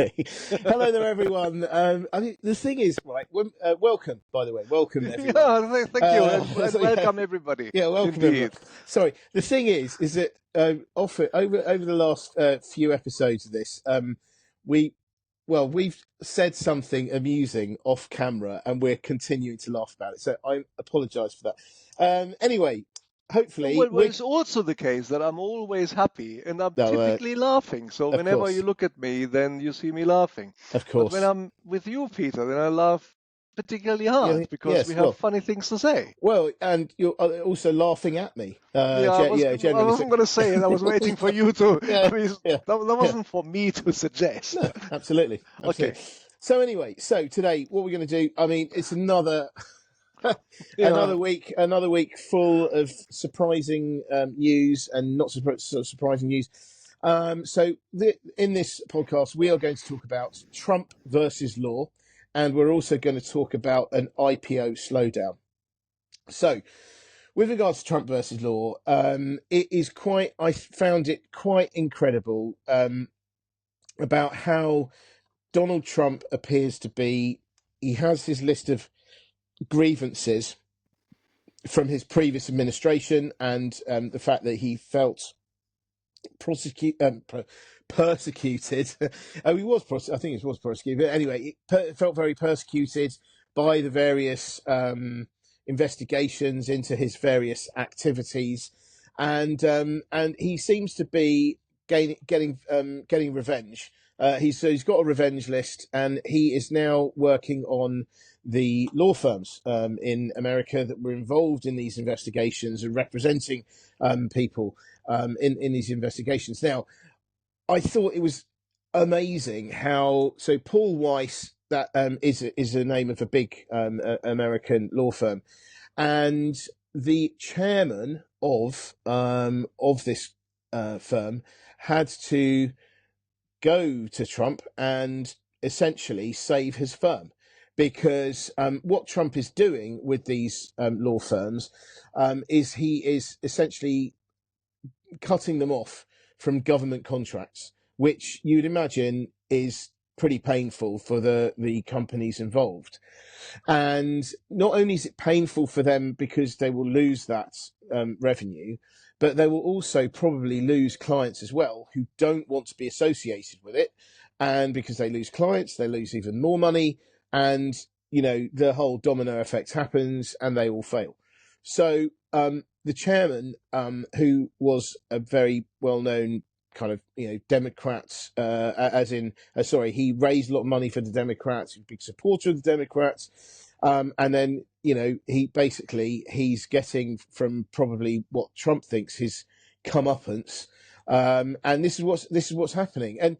Hello there, everyone. I mean, the thing is, right? Welcome, by the way. Welcome, everyone. Thank you, and welcome everybody. Yeah, welcome, Indeed. everyone. Sorry. The thing is that often over the last few episodes of this, we've said something amusing off camera, and we're continuing to laugh about it. So I apologise for that. Anyway. Hopefully, well, it's also the case that I'm always happy and I'm typically laughing. So whenever you look at me, then you see me laughing. Of course. But when I'm with you, Peter, then I laugh particularly hard because we have funny things to say. Well, and you're also laughing at me. I wasn't going to say it. I was waiting for you to. That wasn't for me to suggest. No, absolutely. Okay. So anyway, today, what we're going to do, I mean, it's another week full of surprising news and not surprising news. In this podcast, we are going to talk about Trump versus law, and we're also going to talk about an IPO slowdown. So, with regards to Trump versus law, I found it quite incredible about how Donald Trump appears to be. He has his list of grievances from his previous administration, and the fact that he felt persecuted. I think he was persecuted. But anyway, he felt very persecuted by the various investigations into his various activities, and he seems to be getting revenge. He's got a revenge list, and he is now working on the law firms in America that were involved in these investigations and representing people in these investigations. Now, I thought it was amazing how Paul Weiss, that is the name of a big American law firm, and the chairman of this firm had to go to Trump and essentially save his firm, because what Trump is doing with these law firms is he is essentially cutting them off from government contracts, which you'd imagine is pretty painful for the companies involved. And not only is it painful for them because they will lose that revenue, but they will also probably lose clients as well who don't want to be associated with it. And because they lose clients, they lose even more money. And, the whole domino effect happens and they all fail. So the chairman, who was a very well-known kind of, Democrats, he raised a lot of money for the Democrats, a big supporter of the Democrats. And then, he's getting from probably what Trump thinks his comeuppance. And this is what's happening. And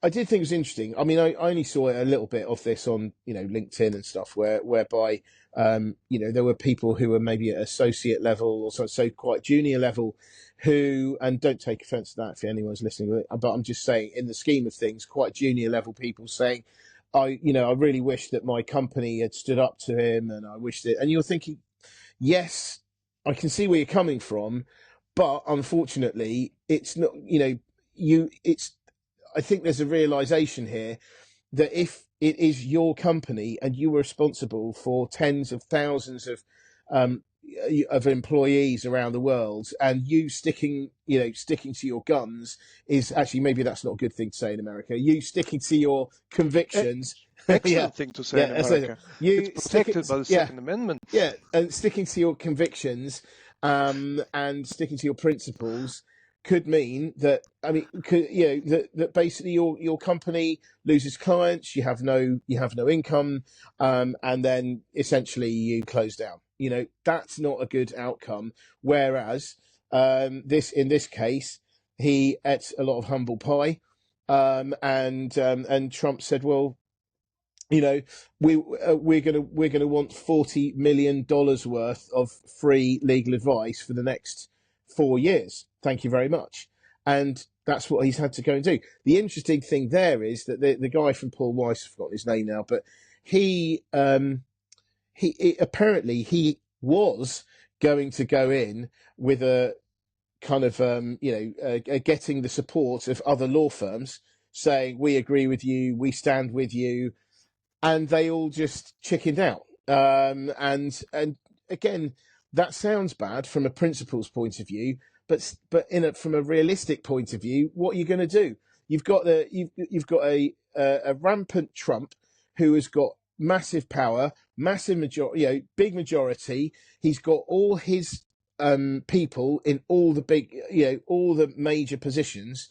I did think it was interesting. I mean, I only saw a little bit of this on, LinkedIn and stuff whereby, there were people who were maybe at associate level or so quite junior level who, and don't take offense to that if anyone's listening, but I'm just saying in the scheme of things, quite junior level people saying, I really wish that my company had stood up to him, and I wish that, and you're thinking, yes, I can see where you're coming from, but unfortunately it's not, I think there's a realization here that if it is your company and you were responsible for tens of thousands of employees around the world, and you sticking to your guns is actually, maybe that's not a good thing to say in America. You sticking to your convictions. Excellent thing to say in America. It's protected by the Second Amendment. Yeah, and sticking to your convictions and sticking to your principles could mean that, that basically your company loses clients, you have no income, and then essentially you close down. That's not a good outcome. Whereas in this case, he ate a lot of humble pie, and Trump said, well, we're gonna want $40 million worth of free legal advice for the next 4 years. Thank you very much. And that's what he's had to go and do. The interesting thing there is that the guy from Paul Weiss, I've forgotten his name now, but he apparently he was going to go in with a kind of getting the support of other law firms saying, we agree with you, we stand with you, and they all just chickened out. And again, that sounds bad from a principles point of view, but from a realistic point of view, what are you going to do? You've got a rampant Trump who has got massive power, massive majority, big majority. He's got all his people in all the big, all the major positions.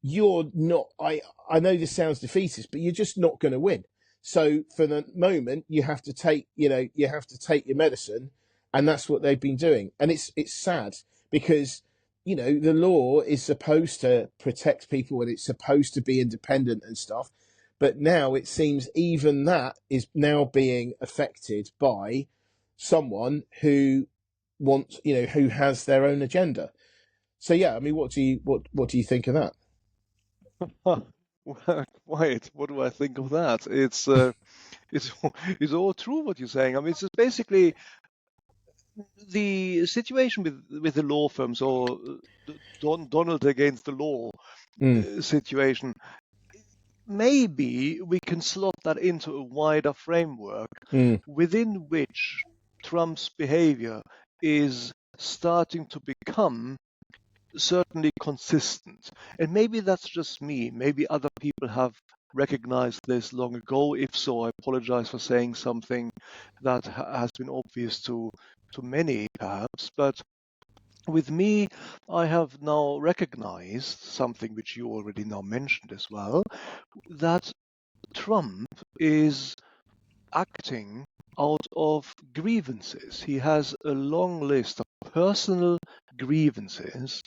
You're not. I know this sounds defeatist, but you're just not going to win. So for the moment, you have to take your medicine, and that's what they've been doing. And it's sad because the law is supposed to protect people and it's supposed to be independent and stuff. But now it seems even that is now being affected by someone who wants, who has their own agenda. So yeah, I mean, what do you think of that? Wait, what do I think of that? It's all true what you're saying. I mean, it's basically the situation with the law firms, or Donald against the law situation. Maybe we can slot that into a wider framework within which Trump's behavior is starting to become certainly consistent. And maybe that's just me. Maybe other people have recognized this long ago. If so, I apologize for saying something that has been obvious to many, perhaps. But with me, I have now recognized something which you already now mentioned as well, that Trump is acting out of grievances. He has a long list of personal grievances,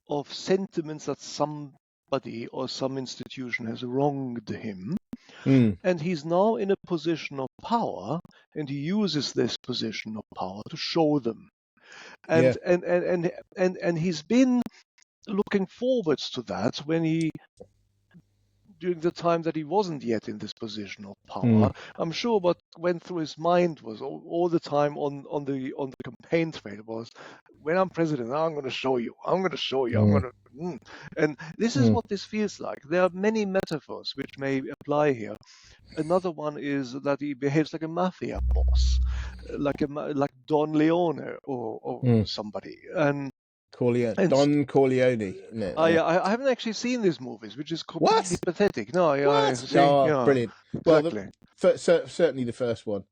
of sentiments that somebody or some institution has wronged him. And he's now in a position of power, and he uses this position of power to show them. And he's been looking forwards to that during the time that he wasn't yet in this position of power. I'm sure what went through his mind was all the time on the campaign trail was, when I'm president, I'm going to show you. I'm going to show you. I'm going to. And this is what this feels like. There are many metaphors which may apply here. Another one is that he behaves like a mafia boss, like Don Leone or somebody. And Don Corleone. No, I haven't actually seen these movies, which is completely pathetic. No, brilliant. Exactly. Well, certainly the first one.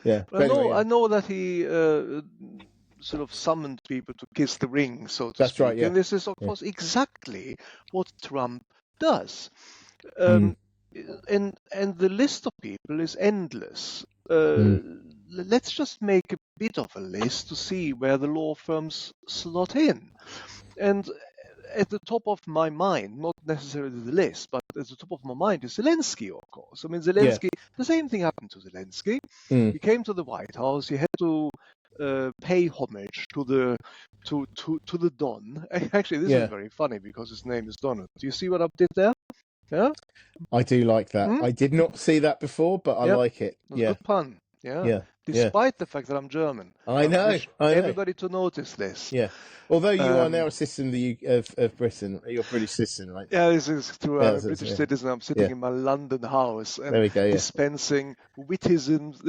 Yeah. But I know that he sort of summoned people to kiss the ring, so to speak. That's right. Yeah. And this is, of course, exactly what Trump does. And the list of people is endless. Let's just make a bit of a list to see where the law firms slot in. And at the top of my mind, not necessarily the list, but at the top of my mind is Zelensky, of course. I mean, Zelensky, the same thing happened to Zelensky. He came to the White House. He had to pay homage to the Don. Actually, this is very funny because his name is Donald. Do you see what I did there? Yeah, I do like that. I did not see that before, but I like it. Good pun. Yeah. Despite the fact that I'm German. I know. Everybody to notice this. Yeah. Although you are now a citizen of Britain. You're a British citizen, right? Yeah, this is true. I'm a British citizen. I'm sitting in my London house and dispensing witticisms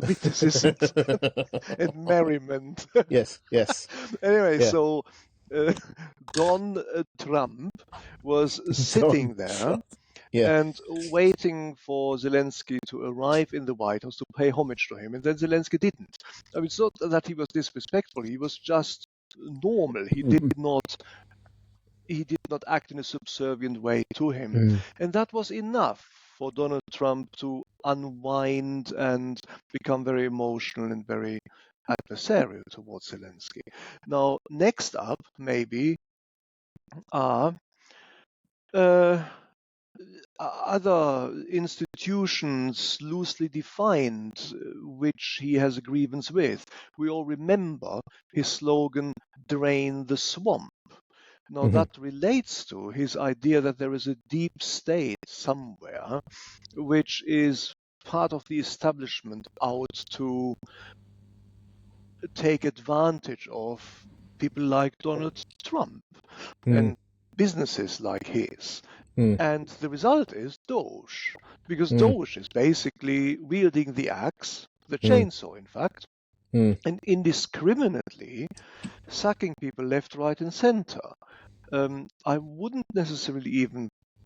and merriment. Yes. Anyway, so Don Trump was sitting there. And waiting for Zelensky to arrive in the White House to pay homage to him, and then Zelensky didn't. I mean, it's not that he was disrespectful; he was just normal. He did not act in a subservient way to him, and that was enough for Donald Trump to unwind and become very emotional and very adversarial towards Zelensky. Now, next up, maybe are other institutions loosely defined which he has a grievance with. We all remember his slogan, "Drain the swamp." Now that relates to his idea that there is a deep state somewhere which is part of the establishment out to take advantage of people like Donald Trump and businesses like his. And the result is Doge, because Doge is basically wielding the axe, the chainsaw, in fact, and indiscriminately sacking people left, right, and center. I wouldn't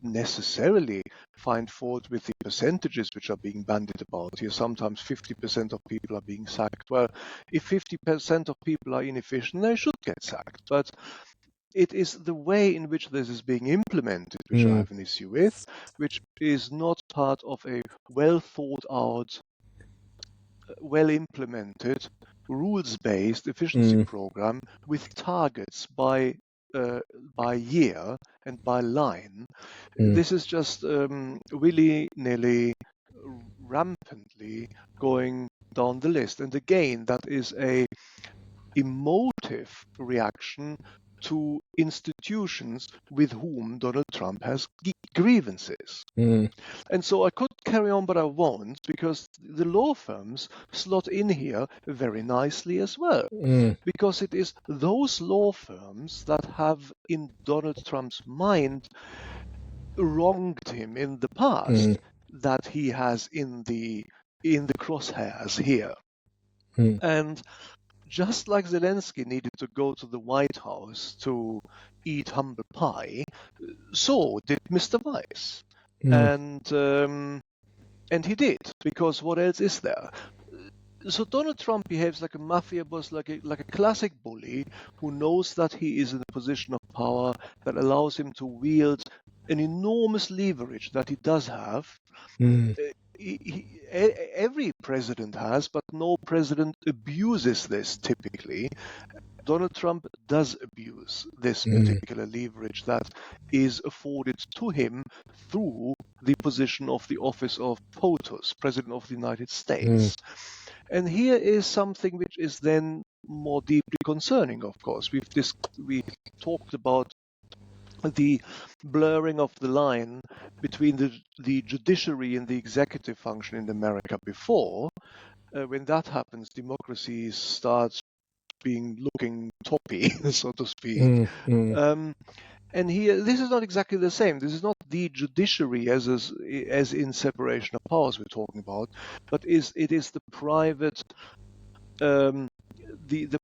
necessarily find fault with the percentages which are being bandied about here. Sometimes 50% of people are being sacked. Well, if 50% of people are inefficient, they should get sacked. But it is the way in which this is being implemented which I have an issue with, which is not part of a well thought out, well implemented, rules-based efficiency program with targets by year and by line. This is just willy-nilly, rampantly going down the list. And again, that is a emotive reaction to institutions with whom Donald Trump has grievances. And so I could carry on, but I won't, because the law firms slot in here very nicely as well. Because it is those law firms that have, in Donald Trump's mind, wronged him in the past that he has in the crosshairs here. And just like Zelensky needed to go to the White House to eat humble pie, so did Mr. Weiss. And he did, because what else is there? So Donald Trump behaves like a mafia boss, like a classic bully who knows that he is in a position of power that allows him to wield an enormous leverage that he does have. Every president has, but no president abuses this typically. Donald Trump does abuse this particular leverage that is afforded to him through the position of the office of POTUS, President of the United States. And here is something which is then more deeply concerning, of course. We've talked about the blurring of the line between the judiciary and the executive function in America before. When that happens, democracy starts looking toppy, so to speak. And here, this is not exactly the same. This is not the judiciary as in separation of powers we're talking about, but it is the private the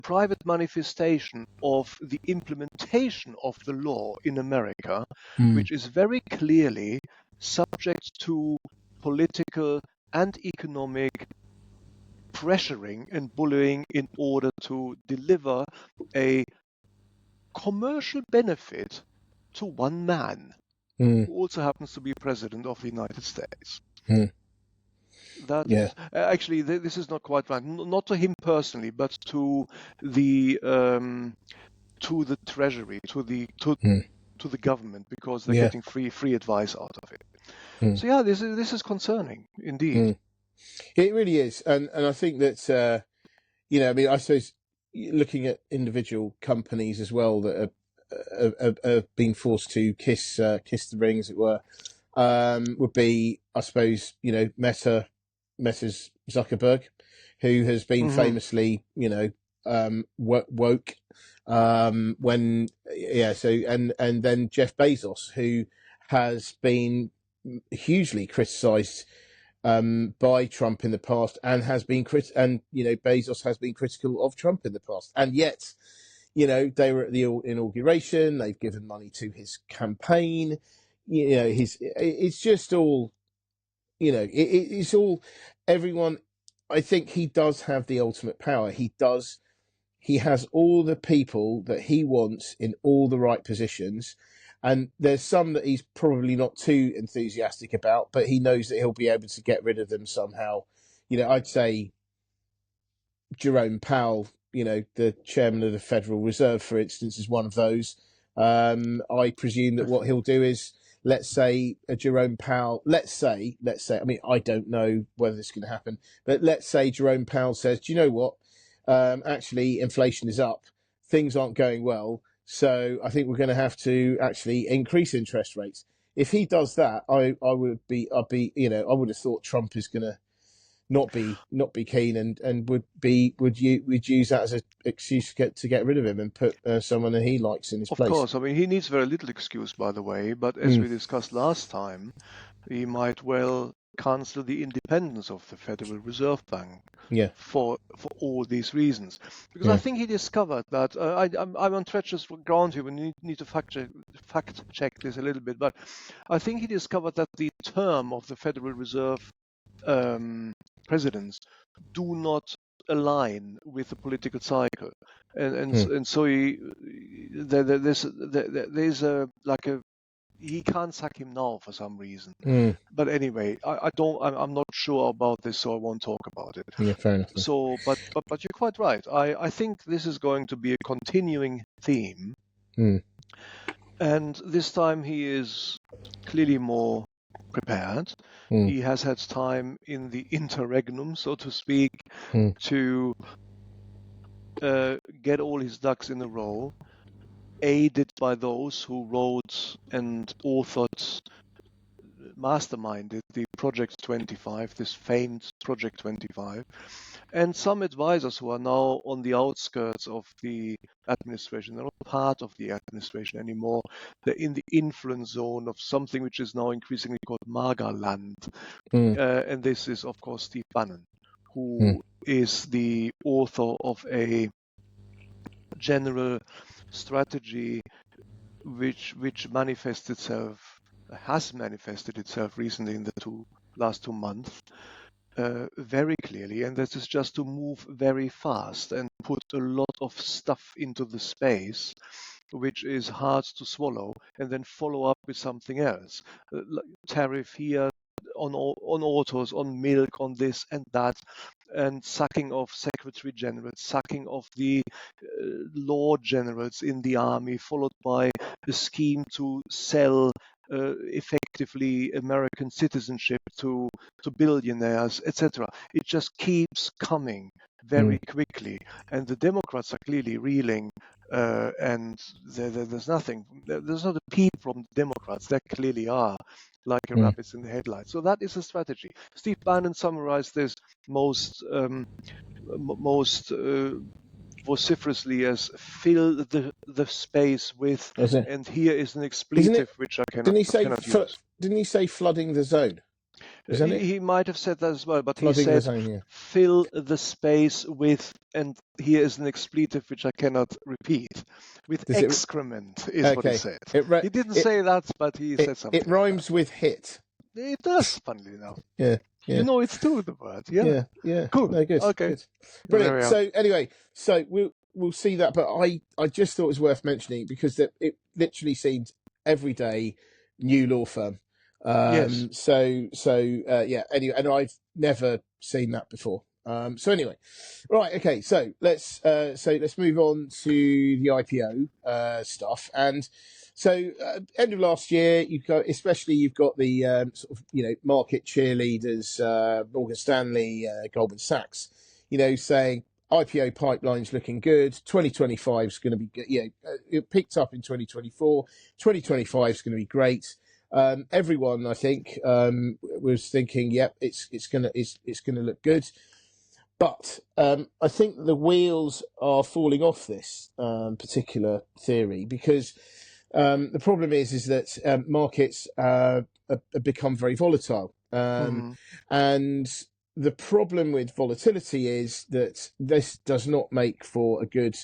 private manifestation of the implementation of the law in America, which is very clearly subject to political and economic pressuring and bullying in order to deliver a commercial benefit to one man who also happens to be president of the United States. That is actually, this is not quite right. Not to him personally, but to the treasury, to the government, because they're getting free advice out of it. So yeah, this is concerning indeed. It really is, and I think that I mean, I suppose looking at individual companies as well that are being forced to kiss the ring, as it were, would be, I suppose, Meta's Zuckerberg, who has been famously, woke, and then Jeff Bezos, who has been hugely criticised by Trump in the past, and has been Bezos has been critical of Trump in the past, and yet, they were at the inauguration. They've given money to his campaign. It's just all, it's all everyone. I think he does have the ultimate power. He has all the people that he wants in all the right positions. And there's some that he's probably not too enthusiastic about, but he knows that he'll be able to get rid of them somehow. I'd say Jerome Powell, the chairman of the Federal Reserve, for instance, is one of those. I presume that what he'll do is, let's say Jerome Powell, let's say, I mean, I don't know whether this can happen, but let's say Jerome Powell says, do you know what? Actually, inflation is up. Things aren't going well. So I think we're going to have to actually increase interest rates. If he does that, I would have thought Trump is going to not be keen and would use that as an excuse to get rid of him and put someone that he likes in his Of place. course, I mean, he needs very little excuse, by the way, but as we discussed last time, he might well cancel the independence of the Federal Reserve Bank for all these reasons. Because I think he discovered that, I'm on treacherous ground here, we need to fact check this a little bit, but I think he discovered that the term of the Federal Reserve presidents do not align with the political cycle, and so there's he can't sack him now for some reason. But anyway, I'm not sure about this, so I won't talk about it. Yeah, fair enough. So, but you're quite right. I think this is going to be a continuing theme, and this time he is clearly more prepared. He has had time in the interregnum, so to speak, to get all his ducks in a row, aided by those who wrote and authored, masterminded the Project 25, this famed Project 25, and some advisors who are now on the outskirts of the administration. They're not part of the administration anymore. They're in the influence zone of something which is now increasingly called MAGA land. And this is, of course, Steve Bannon, who is the author of a general strategy which has manifested itself recently in the last 2 months very clearly, and this is just to move very fast and put a lot of stuff into the space which is hard to swallow, and then follow up with something else. Tariff here on autos, on milk, on this and that, and sacking of secretary generals, sacking of the law generals in the army, followed by a scheme to sell effectively American citizenship to billionaires, etc. It just keeps coming very quickly, and the Democrats are clearly reeling, and there's nothing. There's not a peep from the Democrats. There clearly are, like a rabbit in the headlights. So that is a strategy. Steve Bannon summarized this most vociferously as "fill the space with," and here is an expletive which I cannot use. Didn't he say flooding the zone? He might have said that as well, but flooding he said the zone, fill the space with, and here is an expletive which I cannot repeat, with excrement is what he said. He didn't say that, but he said something. It rhymes with hit. It does, funnily enough. Yeah. You know it's too, the word. Yeah. Cool. No, good. Okay. Good. Brilliant. So anyway, we'll see that, but I just thought it was worth mentioning because it literally seemed every day new law firm. Yes. Anyway, and I've never seen that before. So anyway, right. Okay. So let's move on to the IPO stuff. And so end of last year, you've got the sort of, market cheerleaders, Morgan Stanley, Goldman Sachs, saying IPO pipeline's looking good. 2025 is going to be good. It picked up in 2024. 2025 is going to be great. Everyone, I think, was thinking, yep, it's gonna look good. But I think the wheels are falling off this particular theory because the problem is that markets have become very volatile, and the problem with volatility is that this does not make for a good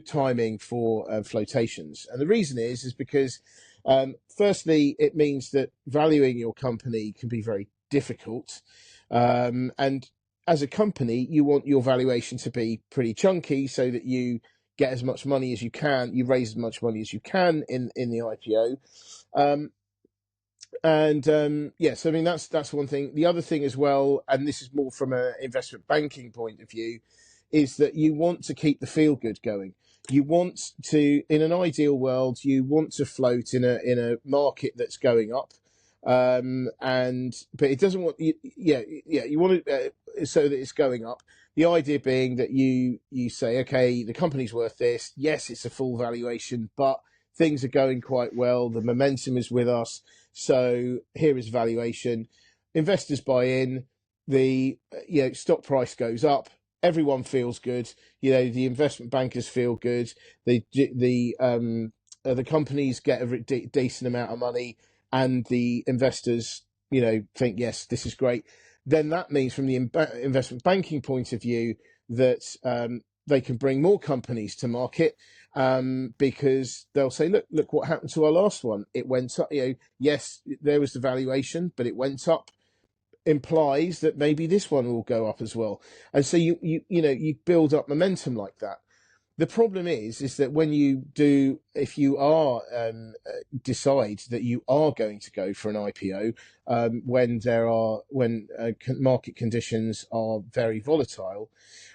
timing for flotations, and the reason is because firstly, it means that valuing your company can be very difficult, and as a company, you want your valuation to be pretty chunky so that you get as much money as you can, you raise as much money as you can in the IPO. So I mean that's one thing. The other thing as well, and this is more from an investment banking point of view, is that you want to keep the feel good going. You want to, in an ideal world, you want to float in a market that's going up, but it doesn't want you want it so that it's going up. The idea being that you say, okay, the company's worth this. Yes, it's a full valuation, but things are going quite well. The momentum is with us. So here is valuation. Investors buy in. the stock price goes up, everyone feels good. The investment bankers feel good. The companies get a decent amount of money, and the investors think, yes, this is great. Then that means, from the investment banking point of view, that they can bring more companies to market, because they'll say, look what happened to our last one. It went up. Yes, there was the valuation, but it went up. Implies that maybe this one will go up as well, and so you build up momentum like that. The problem is that when if you are decide that you are going to go for an IPO, when market conditions are very volatile,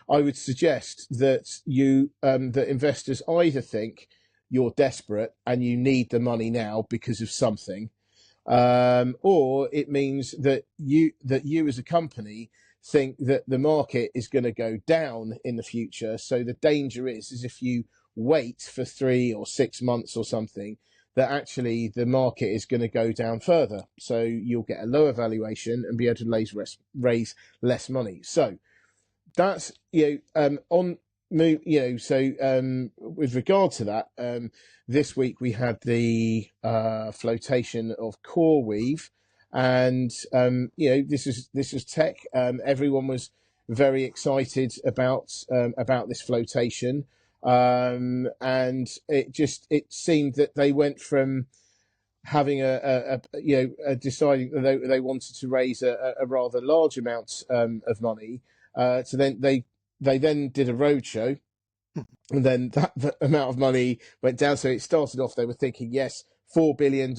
I would suggest that that investors either think you're desperate and you need the money now because of something, or it means that you as a company think that the market is going to go down in the future. So the danger is if you wait for 3 or 6 months or something, that actually the market is going to go down further. So you'll get a lower valuation and be able to raise less money. So that's with regard to that, this week we had the flotation of CoreWeave, and this is tech. Everyone was very excited about this flotation, and it seemed that they went from having deciding that they wanted to raise a rather large amount of money, so then they then did a roadshow, and then that amount of money went down. So it started off, they were thinking, yes, $4 billion.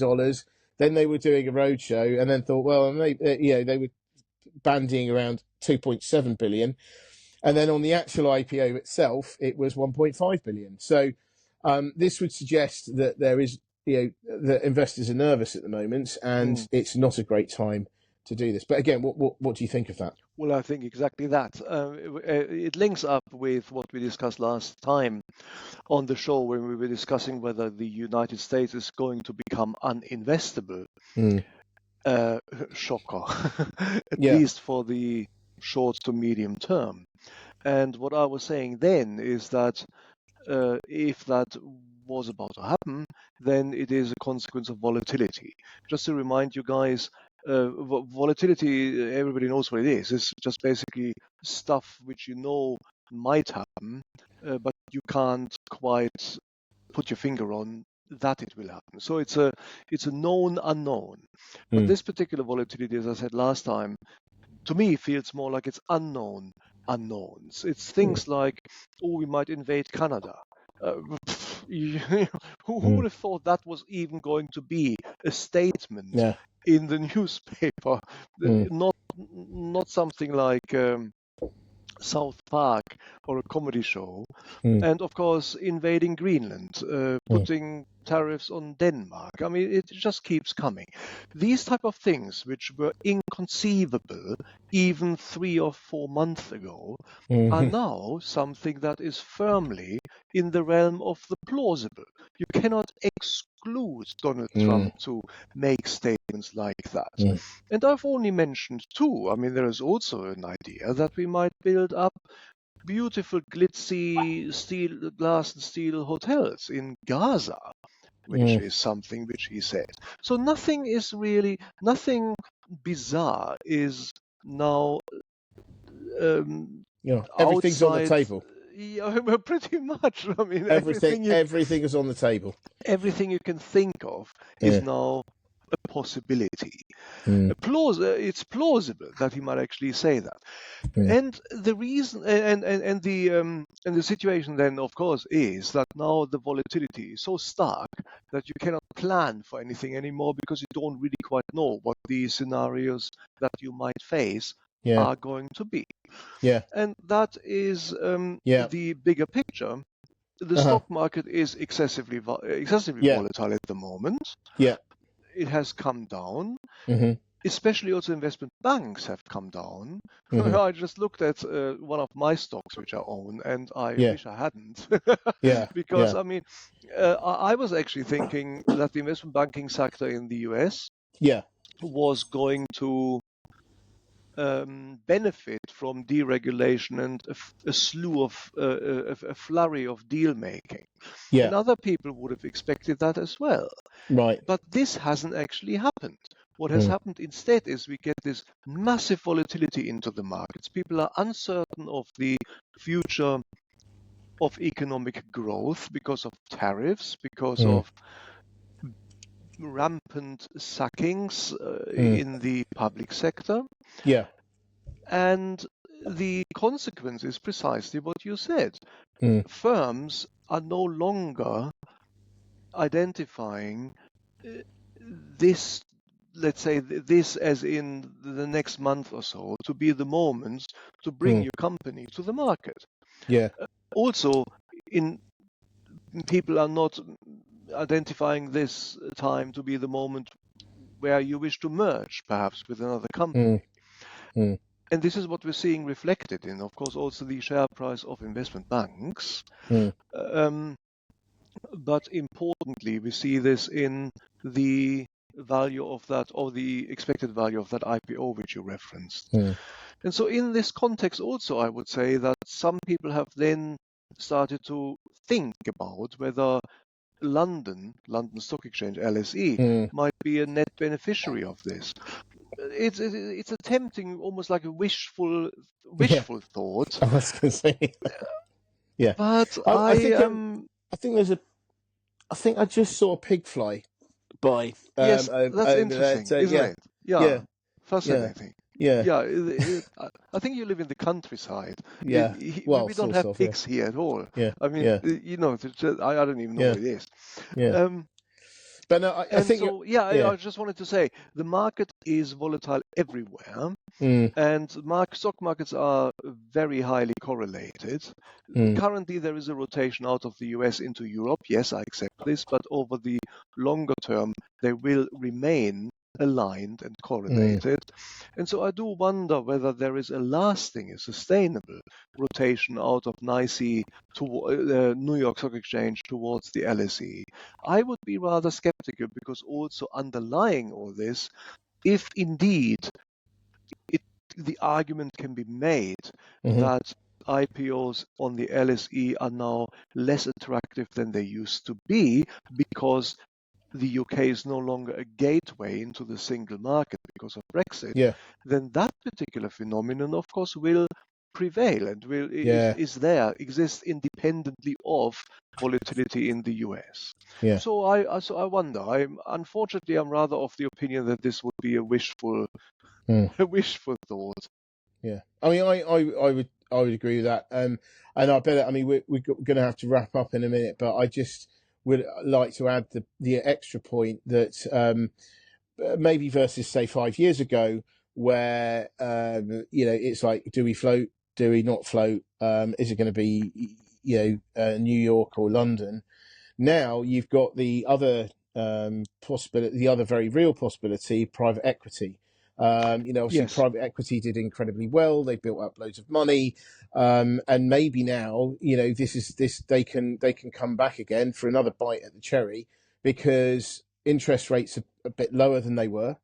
Then they were doing a roadshow, and then thought, well, they were bandying around 2.7 billion. And then on the actual IPO itself, it was 1.5 billion. So this would suggest that there is, that investors are nervous at the moment, and it's not a great time to do this. But again, what do you think of that? Well, I think exactly that. It links up with what we discussed last time on the show, when we were discussing whether the United States is going to become uninvestable. Shocker, at least for the short to medium term. And what I was saying then is that if that was about to happen, then it is a consequence of volatility. Just to remind you guys, volatility, everybody knows what it is. It's just basically stuff which might happen, but you can't quite put your finger on that it will happen. So it's a known unknown. But this particular volatility, as I said last time, to me feels more like it's unknown unknowns. It's things like, we might invade Canada. Who would have thought that was even going to be a statement in the newspaper? Not something like South Park or a comedy show. And of course, invading Greenland, putting tariffs on Denmark. I mean, it just keeps coming. These type of things, which were inconceivable even 3 or 4 months ago, are now something that is firmly in the realm of the plausible. You cannot exclude Donald Trump to make statements like that. And I've only mentioned 2. I mean, there is also an idea that we might build up beautiful, glitzy glass and steel hotels in Gaza, which is something which he said. So nothing bizarre is now everything's on the table. Yeah, pretty much. I mean, everything is on the table. Everything you can think of is now a possibility. It's plausible that he might actually say that. And the reason, and the situation then, of course, is that now the volatility is so stark that you cannot plan for anything anymore, because you don't really quite know what the scenarios that you might face are going to be. And that is the bigger picture. The stock market is excessively volatile at the moment. It has come down. Especially also investment banks have come down. I just looked at one of my stocks which I own, and I wish I hadn't. Because I mean, I was actually thinking that the investment banking sector in the US was going to benefit from deregulation and a slew of a flurry of deal making. Yeah. And other people would have expected that as well. Right. But this hasn't actually happened. What has happened instead is we get this massive volatility into the markets. People are uncertain of the future of economic growth because of tariffs, because of rampant sackings in the public sector. Yeah. And the consequence is precisely what you said. Firms are no longer identifying this, let's say, this as in the next month or so, to be the moment to bring your company to the market. Yeah. Also, people are not identifying this time to be the moment where you wish to merge, perhaps, with another company. And this is what we're seeing reflected in, of course, also the share price of investment banks. But importantly, we see this in the value of that, or the expected value of that IPO which you referenced. And so in this context also, I would say that some people have then started to think about whether London Stock Exchange, LSE, might be a net beneficiary of this. It's a tempting, almost like a wishful thought. I was going to say, yeah. But I think I just saw a pig fly by. Yes, that's interesting, isn't it? Yeah, fascinating. Yeah. I think you live in the countryside. Yeah. We don't have pigs here at all. Yeah. I mean, I don't even know what it is. Yeah. But no, I think so. I just wanted to say the market is volatile everywhere, and stock markets are very highly correlated. Currently, there is a rotation out of the US into Europe. Yes, I accept this, but over the longer term, they will remain aligned and correlated. And so I do wonder whether there is a lasting, a sustainable rotation out of NYSE to New York Stock Exchange towards the LSE. I would be rather skeptical, because also underlying all this, if indeed the argument can be made that IPOs on the LSE are now less attractive than they used to be, because the UK is no longer a gateway into the single market because of Brexit, then that particular phenomenon, of course, will prevail and exists independently of volatility in the US. So I wonder. Unfortunately, I'm rather of the opinion that this would be a wishful thought. Yeah, I mean, I would agree with that. And I bet. I mean, we're going to have to wrap up in a minute, but I just would like to add the extra point that maybe versus, say, 5 years ago, where it's like, do we float, do we not float, is it going to be New York or London? Now you've got the other possibility, the other very real possibility, private equity. Obviously private equity did incredibly well. They built up loads of money, and maybe now, they can come back again for another bite at the cherry, because interest rates are a bit lower than they were,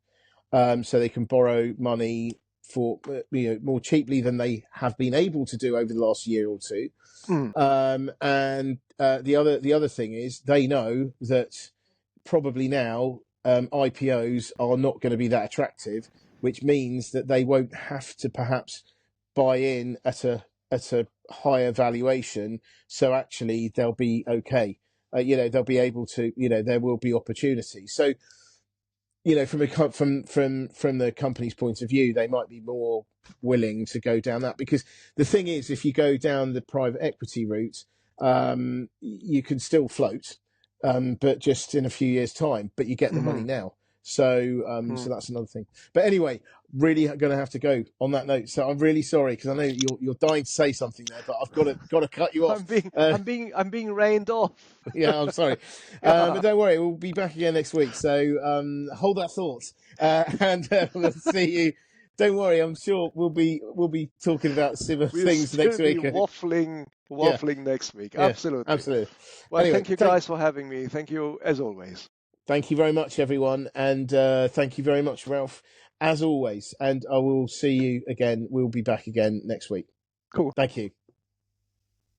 so they can borrow money for more cheaply than they have been able to do over the last year or two. And the other thing is, they know that probably now IPOs are not going to be that attractive, which means that they won't have to perhaps buy in at a higher valuation. So actually, they'll be okay. They'll be able to. There will be opportunity. So, from the company's point of view, they might be more willing to go down that, because the thing is, if you go down the private equity route, you can still float, but just in a few years' time. But you get the money now, so so that's another thing. But anyway, really going to have to go on that note. So I'm really sorry, because I know you're dying to say something there, but I've got to cut you off. I'm being rained off. Yeah, I'm sorry, but don't worry, we'll be back again next week. So hold that thought, and we'll see you. Don't worry, I'm sure we'll be talking about similar things next week. Waffling next week. Yeah, absolutely. Well, anyway, thank you guys for having me. Thank you as always. Thank you very much, everyone, and thank you very much, Ralph. as always. And I will see you again. We'll be back again next week. Cool. Thank you.